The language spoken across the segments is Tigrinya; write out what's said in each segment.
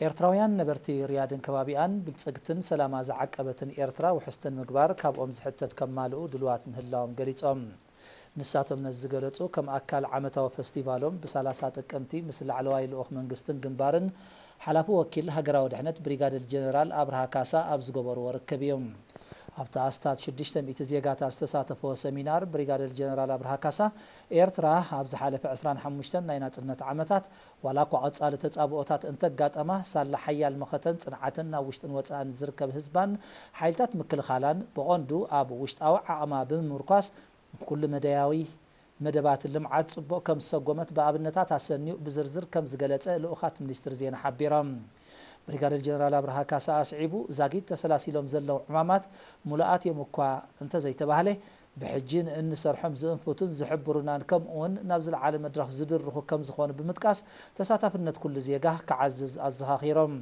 ኤርትራውያን ነበርቲ ሪያድን ከባቢኣን ብልጽግትን ሰላማ ዝዓቀበትን ኤርትራ ውሕስትን ምግባር ካብኦም ዝሕተት ከማልኡ ድልዋት ምህላዎም ገሊጾም ንሳቶም ነዚ ዝገለጹ ከም ኣካል ዓመታዊ ፌስቲቫሎም ብ30 ጥቅምቲ ምስ ላዕለዋይ ልኡኽ መንግስትን ግንባርን ሓላፊ ወኪል ሃገራዊ ድሕነት ብሪጋዴር ጀነራል አብርሃ ካሳ ኣብ ዝገበርዎ ርክብ እዮም ኣብታ ኣስታት 600 ዜጋታት ዝተሳተፈዎ ሰሚናር ብሪጋዴር ጀነራል አብርሃ ካሳ ኤርትራ ኣብ ዝሓለፈ 25 ናይ ናጽነት ዓመታት ዋላ እኳ ቀጻሊ ተጻብኦታት እንተጋጠማ ሳላ ሓያል መኸተን ጽንዓትን ናብ ውሽጥን ወጻእን ዝርከብ ህዝባን ሓይልታት ምክልኻላን ብቐንዱ ኣብ ውሽጣዊ ዓቕማ ብምምርኳስ ኩሉ መደያዊ መደባት ልምዓት ጽቡቕ ከም ዝሰጎመት ብኣብነታት ኣሰኒኡ ብዝርዝር ከም ዝገለጸ ልኡኻት ሚኒስትር ዜና ሓቢሮም ብሪጋዴር ጀነራል አብርሃ ካሳ ኣስዒቡ ዛጊድ ተሰላሲሎም ዘለው ዕማማት ሙሉኣት እዮም እኳ እንተዘይተባህለ ብሕጂ ንእንሰርሖም ዝእንፍቱን ዝሕብሩናን ከምኡውን ናብ ዝለዓለ መድረኽ ዝድርኹ ከም ዝኾኑ ብምጥቃስ ተሳታፍነት ኩሉ ዜጋ ክዓዝዝ ኣዘኻኺሮም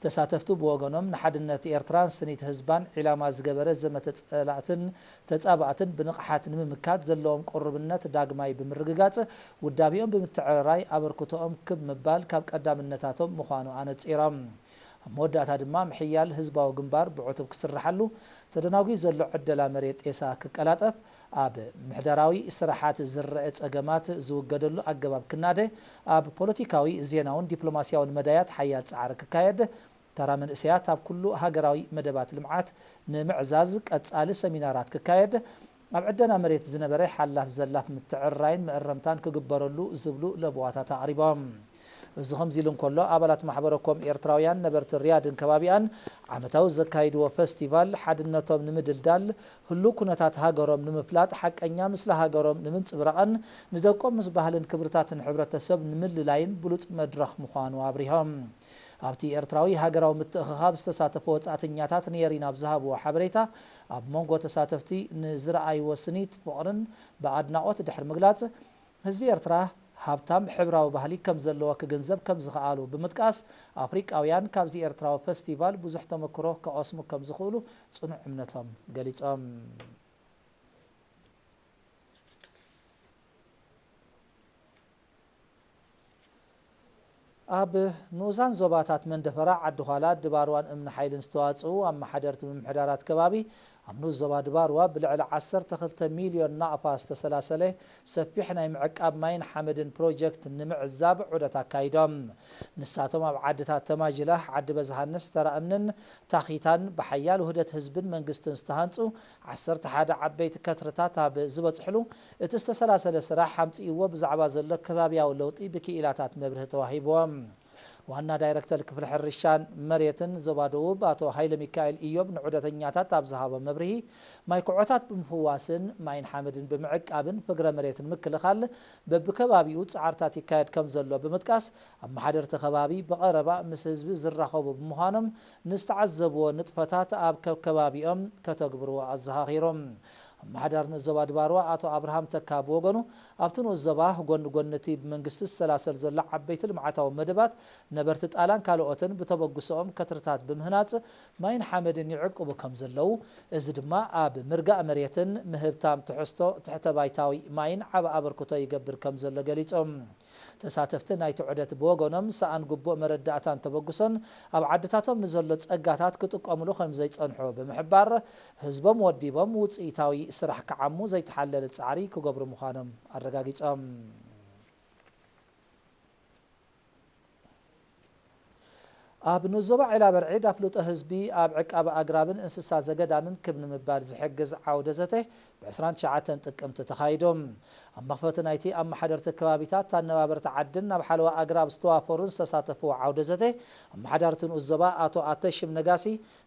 ተሳተፍቱ ብወገኖም ንሓድነት ኤርትራን ስኒት ህዝባን ዒላማ ዝገበረ ዘመተ ጸላእትን ተጻባእትን ብንቕሓት ንምምካት ዘለዎም ቁርብነት ዳግማይ ብምርግጋጽ ውዳቢኦም ብምትዕርራይ ኣበርክቶኦም ክብ ምባል ካብ ቀዳምነታቶም ምዃኑ ኣነጺሮም ኣብ መወዳእታ ድማ ምሕያል ህዝባዊ ግንባር ብዕቱብ ክስራሓሉ ተደናጉ ዘሎ ዕደላ መሬት ጤሳ ክቀላጠፍ ኣብ ምሕደራዊ ስራሓት ዝረአ ጸገማት ዝውገደሉ ኣገባብ ክናደ ኣብ ፖለቲካዊ ዜናውን ዲፕሎማስያውን መዳያት ሓያል ጻዕሪ ክካየድ ተራ መንእሰያት ኣብ ኩሉ ሃገራዊ መደባት ልምዓት ንምዕዛዝ ቀጻሊ ሰሚናራት ክካየድ ኣብ ዕደና መሬት ዝነበረ ሓላፍ ዘላፍ ምትዕርራይን ምእረምታን ክግበረሉ ዝብሉ ለቦዋታት ኣቕሪቦም እዚ ከምዚ ኢሉ እንከሎ ኣባላት ማሕበረኮም ኤርትራውያን ነበርቲ ሪያድን ከባቢኣን ዓመታዊ ዘካይድዎ ፌስቲቫል ሓድነቶም ንምድልዳል ህሉ ኩነታት ሃገሮም ንምፍላጥ ሓቀኛ ምስለ ሃገሮም ንምንጽብራቕን ንደቆም ምስ ባህልን ክብርታትን ሕብረተሰብ ንምልላይን ብሉጽ መድረኽ ምዃኑ ኣብሪሆም ኣብቲ ኤርትራዊ ሃገራዊ ምትእኽኻብ ዝተሳተፈ ወጻእተኛታት ነየሪና ብዝሃብዎ ሓበሬታ ኣብ መንጎ ተሳተፍቲ ንዝረኣይዎ ስኒት ፍቕርን ብኣድናቖት ድሕሪ ምግላጽ ህዝቢ ኤርትራ ሃብታም ሕብራዊ ባህሊ ከም ዘለዎ ክግንዘብ ከም ዝኽኣሉ ብምጥቃስ ኣፍሪቃውያን ካብዚ ኤርትራዊ ፌስቲቫል ብዙሕ ተመክሮ ከቐስሙ ከም ዝኽእሉ ጽኑዕ እምነቶም ገሊጾም ኣብ ንኡሳን ዞባታት መንደፈራ ዓዲ ኋላ ድባርዋን እምኒ ሓይልን ዝተዋጽኡ ኣመሓደርቲ ምምሕዳራት ከባቢ ኣብ ንኡስ ዞባ ድባርዋ ብልዕሊ 12 ሚልዮን ናቕፋ ዝተሰላሰለ ሰፊሕ ናይ ምዕቃብ ማይን ሓመድን ፕሮጀክት ንምዕዛብ ዑደት ኣካይዶም ንሳቶም ኣብ ዓድታት ተማጅላ ዓዲ በዝሃንስ ተራእምንን ታኺታን ብሓያል ውህደት ህዝብን መንግስትን ዝተሃንጹ 11 ዓበይቲ ከትርታት ኣብ ዝበጽሕሉ እቲ ዝተሰላሰለ ስራሕ ሓምፂእዎ ብዛዕባ ዘሎ ከባቢያዊ ለውጢ ብክኢላታት መብርህ ተዋሂቦም ዋና ዳይረክተር ክፍለ ሕርሻን መሬትን ዞባ ደቡብ ኣቶ ሃይለ ሚካኤል ኢዮብ ንዑደተኛታት ኣብ ዝሃቦ መብርሂ ማይ ኩዖታት ብምፍዋስን ማይን ሓመድን ብምዕቃብን ፍግረ መሬትን ምክልኻል በብከባቢኡ ጻዕርታት ይካየድ ከም ዘሎ ብምጥቃስ ኣመሓደርቲ ከባቢ ብቐረባ ምስ ህዝቢ ዝራኸቡ ብምዃኖም ንዝተዓዘብዎ ንጥፈታት ኣብ ከባቢኦም ከተግብርዎ ኣዘኻኺሮም ኣመሓዳር ንኡስ ዞባ ድባርዋ ኣቶ ኣብርሃም ተካ ብወገኑ ኣብቲ ንኡስ ዞባ ጎኒ ጎንቲ ብመንግስቲ ዝሰላሰል ዘሎ ዓበይቲ ልምዓታዊ መደባት ነበርቲ ጣላን ካልኦትን ብተበግሶኦም ከትርታት ብምህናፅ ማይን ሓመድን ይዕቅቡ ከም ዘለው እዚ ድማ ኣብ ምርጋእ መሬትን ምህብታም ትሕዝቶ ትሕተ ባይታዊ ማይን ዓብ ኣበርክቶ ይገብር ከም ዘሎ ገሊጾም ተሳተፍቲ ናይቲ ዑደት ብወገኖም ሰኣን ግቡእ መረዳእታን ተበግሶን ኣብ ዓድታቶም ንዘሎ ጸጋታት ክጥቀምሉ ከም ዘይጸንሑ ብምሕባር ህዝቦም ወዲቦም ውፅኢታዊ ስራሕ ክዓሙ ዘይተሓለለ ጻዕሪ ክገብሩ ምዃኖም ኣረጋጊጾም ኣብ ንኡስ ዞባ ዒላ በርዒድ ኣፍልጦ ህዝቢ ኣብ ዕቃቢ ኣግራብን እንስሳ ዘገዳምን ክብ ንምባል ዝሕግዝ ዓውደ ዘተ ብ29 ጥቅምቲ ተኻይዶም ኣብ መኽፈቲ ናይቲ ኣመሓደርቲ ከባቢታት ኣነባበርቲ ዓድን ናብ ሓለዋ ኣግራብ ዝተዋፈሩን ዝተሳተፍዎ ዓውደ ዘተ ኣመሓዳርቲ ንኡስ ዞባ ኣቶ ኣተሽም ነጋሲ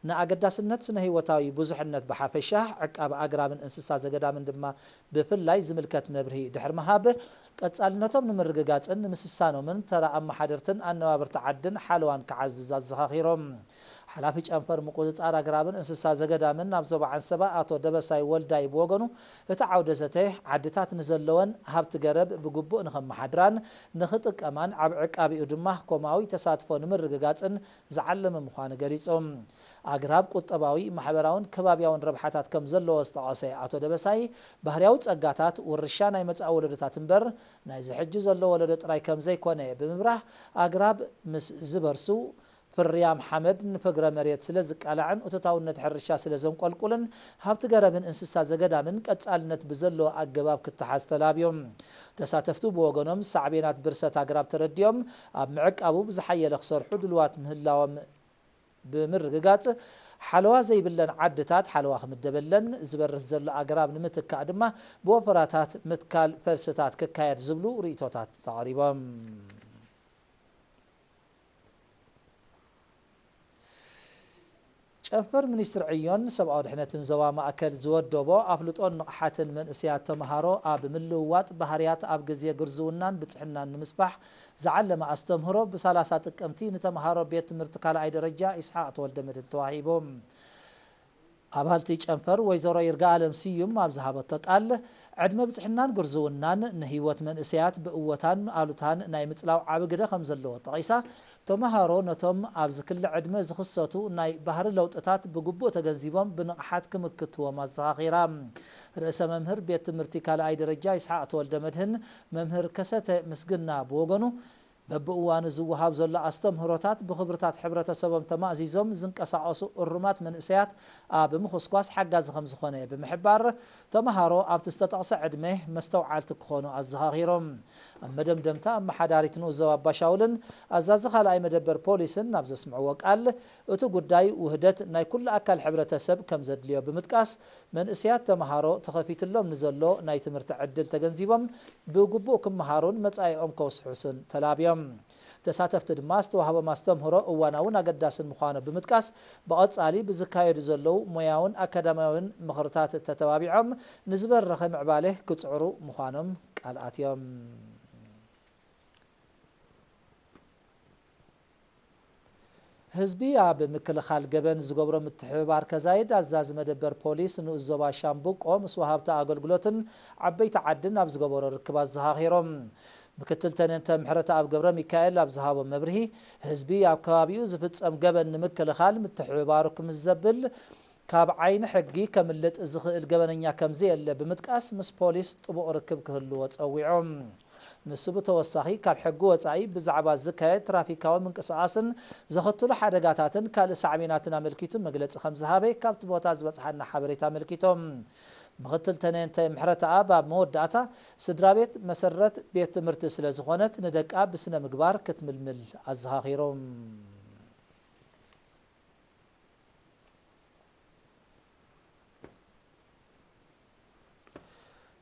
ንኣገዳስነት ስነ ህይወታዊ ብዙሕነት ብሓፈሻ ዕቃቢ ኣግራብን እንስሳ ዘገዳምን ድማ ብፍላይ ዝምልከት መብርሂ ድሕሪ ምሃብ ቀጻልነቶም ንምርግጋጽን ንምስሳኖምን ተራ ኣመሓደርትን ኣነባበርቲ ዓድን ሓለዋን ክዓዝዝ ኣዘኻኺሮም ሓላፊ ጨንፈር ምቁፅጻር ኣግራብን እንስሳ ዘገዳምን ናብ ዞባ ዓንሰባ ኣቶ ደበሳይ ወልዳይ ብወገኑ እቲ ዓውደ ዘተ ዓድታት ንዘለወን ሃብቲ ገረብ ብግቡእ ንኸመሓድራን ንኽጥቀማን ኣብ ዕቃቢኡ ድማ ኮማዊ ተሳትፎ ንምርግጋጽን ዝዓለመ ምዃኑ ገሊጾም ኣግራብ ቁጠባዊ ማሕበራውን ከባቢያውን ረብሓታት ከም ዘለዎ ዝጠቐሰ ኣቶ ደበሳይ ባህርያዊ ጸጋታት ውርሻ ናይ መጻኢ ወለዶታት እምበር ናይ ዝሕጂ ዘሎ ወለዶ ጥራይ ከም ዘይኮነ ብምብራህ ኣግራብ ምስ ዝበርሱ فريام حمد نفقر مريت سلزق على عن وتتاونت حرشا سلزم قلقلن هابت قربن انسسا زقدامن قصالنت بزلو اقباب كتحاز تلابيوم تساتفتو بوغنوم صعبينات برسات اقراب ترديوم اب معق ابو بزحيه لخسر حدلوات مهلاوم بمرغقات حلوا زي بلن عدتات حلوا خمدبلن زبرز زل اقراب نمتك ادما بوفراتات متكال فرستات ككايد زبلو ريتوتات تقريبا شفر منستر عيون سبعة دحنة زوا مأكل زود دوبو أفلطون نقحة من أسيات تمهارو أب ملوات بحريات أب جزية جرزونان بتحنا نمسبح زعل ما استمهرو بسلاسات كمتين تمهارو بيت مرتكال عيد رجاء إسحاق تولد من التواهيبهم أبهالتي شنفر ويزورو يرقالم سيوم أبزهابتك قال عدم بتحنان جرزونان نهيوت من أسيات بقوتان آلوتان ناي متلاو عبقده خمزلو طقيسا تمهارو نتم أبز كل عدم زخصتو ناي بحر لوطتات بقبو تجنزيبهم بنقحات كمكتو مزاخيرا رئيس ممهر بيت مرتكال عيد رجاء إسحاق تولد مدهن ممهر كسته مسجنا بوغنو ببقوان زوهاب زلا استمهروتات بخبرتات حبرتسبم تمازيزم زنقساقسو الرمات من اسيات اب مخسكواس حجاز خمس خونه بمحبار تمهارو اب تستطقس عدمه مستوعالت كخونو ازهاغيرم مدمدمتا محداريتنو زواب باشاولن ازاز خلاي مدبر بوليسن نابز سمعوا قال اتو غداي وهدت ناي كل اكل حبرتسب كم زدليو بمتقاس من اسيات تمهارو تخفيتلهم نزلو ناي تمرت عدل تجنزيبم بغبو كمهارون مصايقوم كوسحسن تلابيوم تساتفت دماست وهب ماستمهرو اواناون اقداسن مخانه بمتقاس بقصالي بزكايد زلو موياون اكاديميون مخرتات تتبابيعم نزبر رخم عباله كصعرو مخانم قالاتيوم حزبي اب مكلخال جبن زغبرو متحبار كزايد ازاز مدبر بوليس نو زوبا شامبوقو مسوهابتا اغلغلوتن عبيت عدن اب زغبرو ركبا زهاخيروم مكتل تننت محرت اب جبر ميكائيل اب زهاب مبرهي حزبي اب كابيو زفصم جبن مكلخال متحباركم الزبل كاب عين حقي كملت ازخل جبننيا كمزي يله بمتقاس مس بوليس طبو ركب كهلو صويعم نسبه توساخي كاب حقو وصاي بزعبا زكايه ترافيكاو منقساسن زختلو حدغاتاتن كال سعبيناتنا ملكيتو مغلص خمزهابي كابت بوتا زبصحنا حبريتا ملكيتوم مختل تننت محرت اباب موداتا سدرابيت مسرت بيت تمرت سلازخونت ندقا بسنه مغبار كتململ ازهاخيروم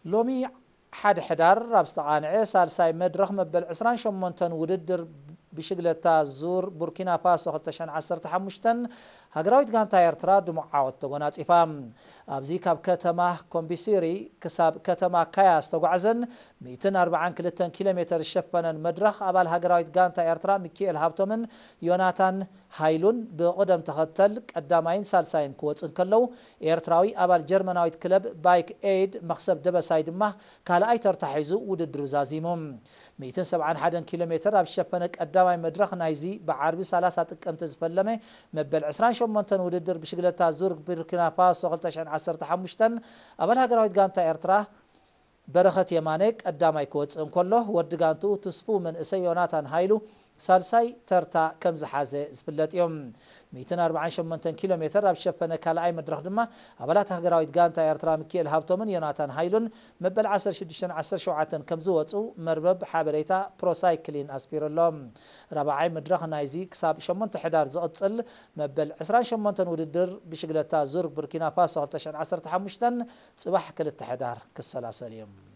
لومي حد حدار رابستقانعي سالساي مدرخ مبل 28 وددر بشغلتا زور بوركينا فاسو 2015 هاغراويت غانتا ايرترا دمعاوت تغوناصيفام ابزي كاب كتما كومبيسيري كساب كتما كاياس تغعزن 242 كيلومتر شفنن مدرخ ابال هاغراويت غانتا ايرترا ميكيل هابتومن يوناتان هايلون بقدم تختل قداماين سالساين كوصن كلو ايرتراوي ابال جرمناويت كلب بايك ايد مخسب دبسايدما كالاي ترتحيزو وددرو زازيموم 271 كيلومتر اب شفنك قداماي مدرخ نايزي بعربي 30 تقمت زفلمه مبل 28 وددر بشغلتا زور بوركينا فاسو 2015 ابل هاغراويت غانتا ايرترا برخت يمانك قداماي كوصن كله ودغانتو تسفو من اسيوناتان هايلو سالساي ترتا كم زحازه زفلت يوم 248 كيلومتر ابشفنه كالاي مدرخ دما ابلات هاغراويت غانتا ايرترا ميكيل هابتومن يوناتان هايلون مبل 16 كم زوصو مربب حابريتا بروسايكلين اسبيرلوم ربعاي مدرخ نايزي كساب 8 حدار زقصل مبل 28 وددر بشغلتا زور بوركينا فاسو 2015 صباح كل حدار كسلاسل يوم